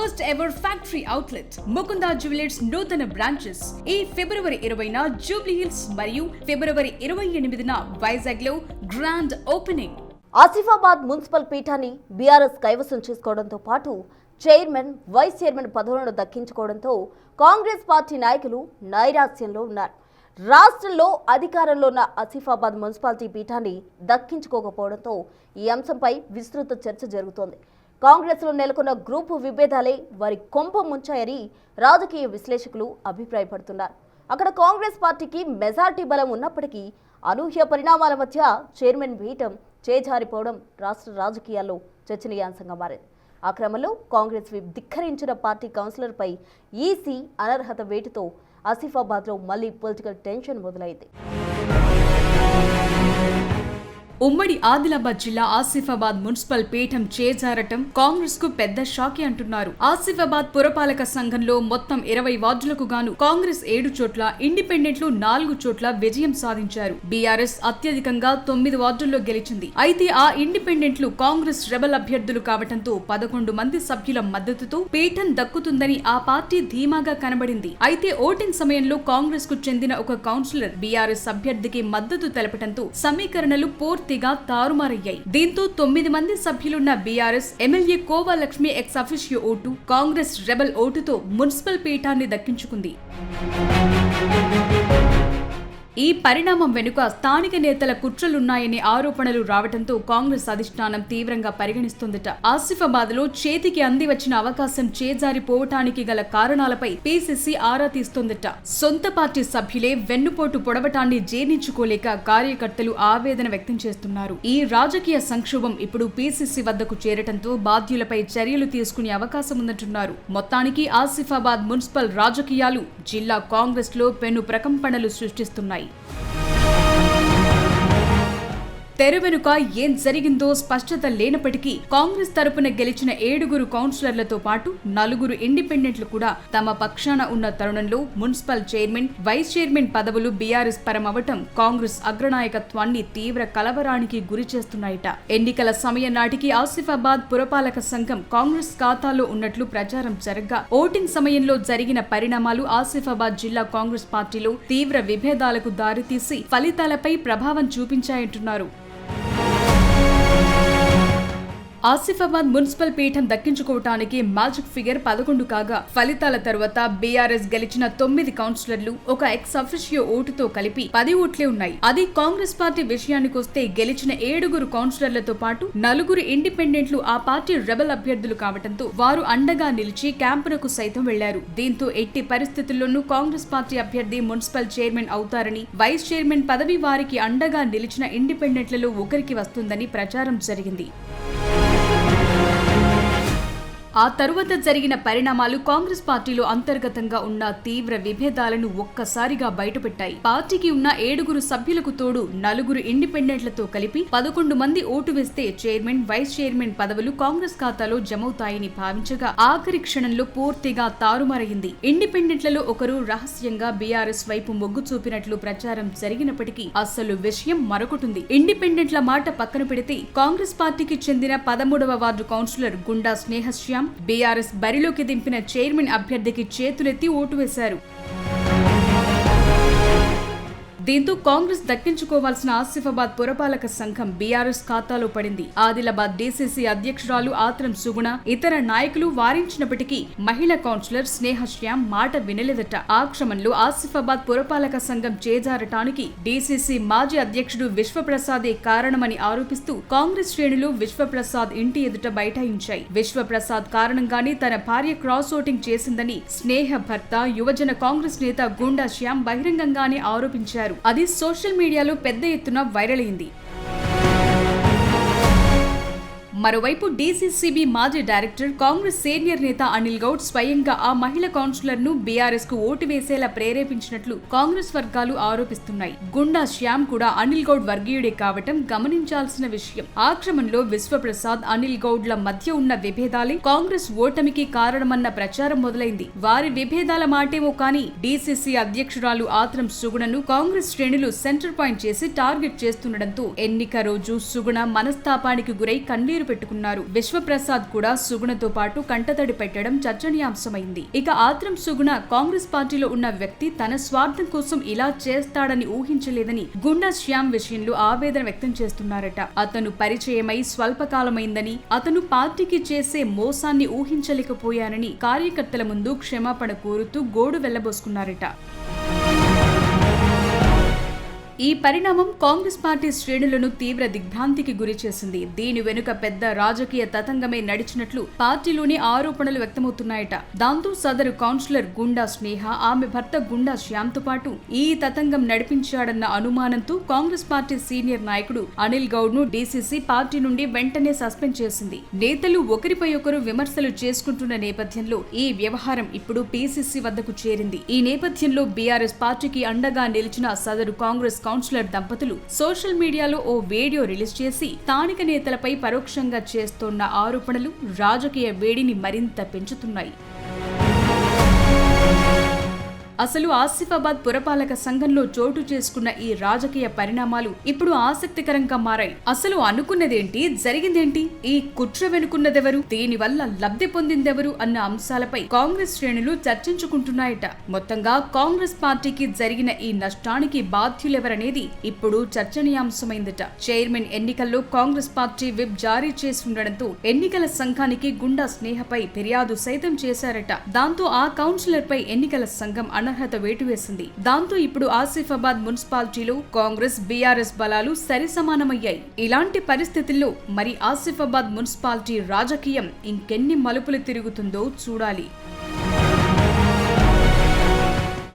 First ever factory outlet Mukunda jewellers నూతన branches ఈ ఫిబ్రవరి 20న Jubilee hills మరియు ఫిబ్రవరి 28న వైజాగ్ లో గ్రాండ్ ఓపెనింగ్. ఆసిఫాబాద్ మున్సిపల్ పీఠాన్ని బీఆర్ఎస్ కైవసం చేసుకోవడంతో పాటు చైర్మన్, వైస్ చైర్మన్ పదవులను దక్కించుకోవడంతో కాంగ్రెస్ పార్టీ నాయకులు నైరాశ్యంలో ఉన్నారు. రాష్ట్రంలో అధికారంలో ఉన్న ఆసిఫాబాద్ మున్సిపాలిటీ పీఠాన్ని దక్కించుకోకపోవడంతో ఈ అంశంపై విస్తృత చర్చ జరుగుతోంది. కాంగ్రెస్లో నెలకొన్న గ్రూపు విభేదాలే వారి కొంప ముంచాయని రాజకీయ విశ్లేషకులు అభిప్రాయపడుతున్నారు. అక్కడ కాంగ్రెస్ పార్టీకి మెజార్టీ బలం ఉన్నప్పటికీ అనూహ్య పరిణామాల మధ్య చైర్మన్ పీఠం చేజారిపోవడం రాష్ట్ర రాజకీయాల్లో చర్చనీయాంశంగా మారింది. ఆ క్రమంలో కాంగ్రెస్ ధిక్కరించిన పార్టీ కౌన్సిలర్పై ఈసీ అనర్హత వేటుతో ఆసిఫాబాద్లో మళ్లీ పొలిటికల్ టెన్షన్ మొదలైంది. ఉమ్మడి ఆదిలాబాద్ జిల్లా ఆసిఫాబాద్ మున్సిపల్ పీఠం చేజారటం కాంగ్రెస్ కు పెద్ద షాకే అంటున్నారు. ఆసిఫాబాద్ పురపాలక సంఘంలో మొత్తం 20 వార్డులకు గాను కాంగ్రెస్ 7 చోట్ల, ఇండిపెండెంట్లు 4 చోట్ల విజయం సాధించారు. బీఆర్ఎస్ అత్యధికంగా 9 వార్డుల్లో గెలిచింది. అయితే ఆ ఇండిపెండెంట్లు కాంగ్రెస్ రెబల్ అభ్యర్థులు కావటంతో 11 మంది సభ్యుల మద్దతుతో పీఠం దక్కుతుందని ఆ పార్టీ ధీమాగా కనబడింది. అయితే ఓటింగ్ సమయంలో కాంగ్రెస్ కు చెందిన ఒక కౌన్సిలర్ బీఆర్ఎస్ అభ్యర్థికి మద్దతు తెలపటంతో సమీకరణలు పూర్తిగా తారుమారయ్యాయి. దీంతో 9 మంది సభ్యులున్న BRS MLA Kova Lakshmi ex officio vote, Congress rebel ఓటుతో మున్సిపల్ పీఠాన్ని దక్కించుకుంది. ఈ పరిణామం వెనుక స్థానిక నేతల కుట్రలున్నాయనే ఆరోపణలు రావడంతో కాంగ్రెస్ అధిష్టానం తీవ్రంగా పరిగణిస్తోందట. ఆసిఫాబాద్ లో చేతికి అంది వచ్చిన అవకాశం చేజారిపోవటానికి గల కారణాలపై పీసీసీ ఆరా తీస్తోందట. సొంత పార్టీ సభ్యులే వెన్నుపోటు పొడవటాన్ని జీర్ణించుకోలేక కార్యకర్తలు ఆవేదన వ్యక్తం చేస్తున్నారు. ఈ రాజకీయ సంక్షోభం ఇప్పుడు పీసీసీ వద్దకు చేరటంతో బాధ్యులపై చర్యలు తీసుకునే అవకాశం ఉందంటున్నారు. మొత్తానికి ఆసిఫాబాద్ మున్సిపల్ రాజకీయాలు జిల్లా కాంగ్రెస్ లో పెను ప్రకంపనలు సృష్టిస్తున్నాయి. తెర వెనుక ఏం జరిగిందో స్పష్టత లేనప్పటికీ కాంగ్రెస్ తరపున గెలిచిన 7 కౌన్సిలర్లతో పాటు 4 ఇండిపెండెంట్లు కూడా తమ పక్షాన ఉన్న తరుణంలో మున్సిపల్ చైర్మన్, వైస్ చైర్మన్ పదవులు బీఆర్ఎస్ పరమవటం కాంగ్రెస్ అగ్రనాయకత్వాన్ని తీవ్ర కలవరానికి గురి చేస్తున్నాయట. ఎన్నికల సమయం నాటికి ఆసిఫాబాద్ పురపాలక సంఘం కాంగ్రెస్ ఖాతాలో ఉన్నట్లు ప్రచారం జరగ్గా ఓటింగ్ సమయంలో జరిగిన పరిణామాలు ఆసిఫాబాద్ జిల్లా కాంగ్రెస్ పార్టీలో తీవ్ర విభేదాలకు దారితీసి ఫలితాలపై ప్రభావం చూపించాయంటున్నారు. ఆసిఫాబాద్ మున్సిపల్ పీఠం దక్కించుకోవటానికి మ్యాజిక్ ఫిగర్ 11 కాగా ఫలితాల తర్వాత బీఆర్ఎస్ గెలిచిన 9 కౌన్సిలర్లు ఒక ఎక్స్ అఫిషియో ఓటుతో కలిపి 10 ఓట్లే ఉన్నాయి. అది కాంగ్రెస్ పార్టీ విషయానికొస్తే గెలిచిన 7 కౌన్సిలర్లతో పాటు 4 ఇండిపెండెంట్లు ఆ పార్టీ రెబల్ అభ్యర్థులు కావడంతో వారు అండగా నిలిచి క్యాంపునకు సైతం వెళ్లారు. దీంతో ఎట్టి పరిస్థితుల్లోనూ కాంగ్రెస్ పార్టీ అభ్యర్థి మున్సిపల్ చైర్మన్ అవుతారని, వైస్ చైర్మన్ పదవి వారికి అండగా నిలిచిన ఇండిపెండెంట్లలో ఒకరికి వస్తుందని ప్రచారం జరిగింది. ఆ తరువాత జరిగిన పరిణామాలు కాంగ్రెస్ పార్టీలో అంతర్గతంగా ఉన్న తీవ్ర విభేదాలను ఒక్కసారిగా బయటపెట్టాయి. పార్టీకి ఉన్న 7 సభ్యులకు తోడు 4 ఇండిపెండెంట్లతో కలిపి 11 మంది ఓటు వేస్తే చైర్మన్, వైస్ చైర్మన్ పదవులు కాంగ్రెస్ ఖాతాలో జమవుతాయని భావించగా ఆఖరి క్షణంలో పూర్తిగా తారుమారయింది. ఇండిపెండెంట్లలో ఒకరు రహస్యంగా బీఆర్ఎస్ వైపు మొగ్గు చూపినట్లు ప్రచారం జరిగినప్పటికీ అసలు విషయం మరొకటుంది. ఇండిపెండెంట్ల మాట పక్కన పెడితే కాంగ్రెస్ పార్టీకి చెందిన 13వ వార్డు కౌన్సిలర్ గుండా స్నేహశ్యామ్ బీఆర్ఎస్ బరిలోకి దింపిన చైర్మన్ అభ్యర్థికి చేతులెత్తి ఓటు వేశారు. దీంతో కాంగ్రెస్ దక్కించుకోవాల్సిన ఆసిఫాబాద్ పురపాలక సంఘం బీఆర్ఎస్ ఖాతాలో పడింది. ఆదిలాబాద్ డీసీసీ అధ్యక్షురాలు ఆత్రం సుగుణ, ఇతర నాయకులు వారించినప్పటికీ మహిళా కౌన్సిలర్ స్నేహశ్యామ్ మాట వినలేదట. ఆ క్రమంలో ఆసిఫాబాద్ పురపాలక సంఘం చేజారటానికి డీసీసీ మాజీ అధ్యక్షుడు విశ్వప్రసాదే కారణమని ఆరోపిస్తూ కాంగ్రెస్ శ్రేణులు విశ్వప్రసాద్ ఇంటి ఎదుట బైఠాయించాయి. విశ్వప్రసాద్ కారణంగానే తన భార్య క్రాస్ ఓటింగ్ చేసిందని స్నేహ భర్త, యువజన కాంగ్రెస్ నేత గుండా శ్యామ్ బహిరంగంగానే ఆరోపించారు. అది సోషల్ మీడియాలో పెద్ద ఎత్తున వైరల్ అయింది. మరోవైపు డీసీసీబీ మాజీ డైరెక్టర్, కాంగ్రెస్ సీనియర్ నేత అనిల్ గౌడ్ స్వయంగా ఆ మహిళా కౌన్సిలర్ ను బీఆర్ఎస్ కు ఓటు వేసేలా ప్రేరేపించినట్లు కాంగ్రెస్ వర్గాలు ఆరోపిస్తున్నాయి. గుండా శ్యామ్ కూడా అనిల్ గౌడ్ వర్గీయుడే కావటం గమనించాల్సిన విషయం. ఆ క్రమంలో విశ్వప్రసాద్, అనిల్ గౌడ్ల మధ్య ఉన్న విభేదాలే కాంగ్రెస్ ఓటమికి కారణమన్న ప్రచారం మొదలైంది. వారి విభేదాల మాటేమో కానీ డీసీసీ అధ్యక్షురాలు ఆత్రం సుగుణను కాంగ్రెస్ శ్రేణులు సెంటర్ పాయింట్ చేసి టార్గెట్ చేస్తుండటంతో ఎన్నిక రోజు సుగుణ మనస్తాపానికి గురై కన్నీరు పెట్టుకున్నారు. విశ్వప్రసాద్ కూడా సుగుణతో పాటు కంటతడి పెట్టడం చర్చనీయాంశమైంది. ఇక ఆత్రం సుగుణ కాంగ్రెస్ పార్టీలో ఉన్న వ్యక్తి తన స్వార్థం కోసం ఇలా చేస్తాడని ఊహించలేదని గుండా శ్యామ్ విషయంలో ఆవేదన వ్యక్తం చేస్తున్నారట. అతను పరిచయమై స్వల్పకాలమైందని, అతను పార్టీకి చేసే మోసాన్ని ఊహించలేకపోయానని కార్యకర్తల ముందు క్షమాపణ కోరుతూ గోడు వెళ్లబోసుకున్నారట. ఈ పరిణామం కాంగ్రెస్ పార్టీ శ్రేణులను తీవ్ర దిగ్భ్రాంతికి గురి చేసింది. దీని వెనుక పెద్ద రాజకీయ తతంగమే నడిచినట్లు పార్టీలోని ఆరోపణలు వ్యక్తమవుతున్నాయట. దాంతో సదరు కౌన్సిలర్ గుండా స్నేహ, ఆమె భర్త గుండా శ్యామ్తో పాటు ఈ తతంగం నడిపించాడన్న అనుమానంతో కాంగ్రెస్ పార్టీ సీనియర్ నాయకుడు అనిల్ గౌడ్ ను డీసీసీ పార్టీ నుండి వెంటనే సస్పెండ్ చేసింది. నేతలు ఒకరిపై ఒకరు విమర్శలు చేసుకుంటున్న నేపథ్యంలో ఈ వ్యవహారం ఇప్పుడు పీసీసీ వద్దకు చేరింది. ఈ నేపథ్యంలో బీఆర్ఎస్ పార్టీకి అండగా నిలిచిన సదరు కాంగ్రెస్ కౌన్సిలర్ దంపతులు సోషల్ మీడియాలో ఓ వీడియో రిలీజ్ చేసి స్థానిక నేతలపై పరోక్షంగా చేస్తోన్న ఆరోపణలు రాజకీయ వేడిని మరింత పెంచుతున్నాయి. అసలు ఆసిఫాబాద్ పురపాలక సంఘంలో చోటు చేసుకున్న ఈ రాజకీయ పరిణామాలు ఇప్పుడు ఆసక్తికరంగా మారాయి. అసలు అనుకున్నదేంటి, జరిగిందేంటి, ఈ కుట్ర వెనుకున్నదెవరు, దీనివల్ల లబ్ధి పొందిందెవరు అన్న అంశాలపై కాంగ్రెస్ శ్రేణులు చర్చించుకుంటున్నాయట. మొత్తంగా కాంగ్రెస్ పార్టీకి జరిగిన ఈ నష్టానికి బాధ్యులెవరనేది ఇప్పుడు చర్చనీయాంశమైందట. చైర్మన్ ఎన్నికల్లో కాంగ్రెస్ పార్టీ విప్ జారీ చేసి ఉండడంతో ఎన్నికల సంఘానికి గుండా స్నేహపై ఫిర్యాదు సైతం చేశారట. దాంతో ఆ కౌన్సిలర్ పై ఎన్నికల సంఘం అనర్హత వేటు వేసింది. దాంతో ఇప్పుడు ఆసిఫాబాద్ మున్సిపాలిటీలో కాంగ్రెస్ బీఆర్ఎస్ బలాలు సరిసమానమయ్యాయి. ఇలాంటి పరిస్థితుల్లో మరి ఆసిఫాబాద్ మున్సిపాలిటీ రాజకీయం ఇంకెన్ని మలుపులు తిరుగుతుందో చూడాలి.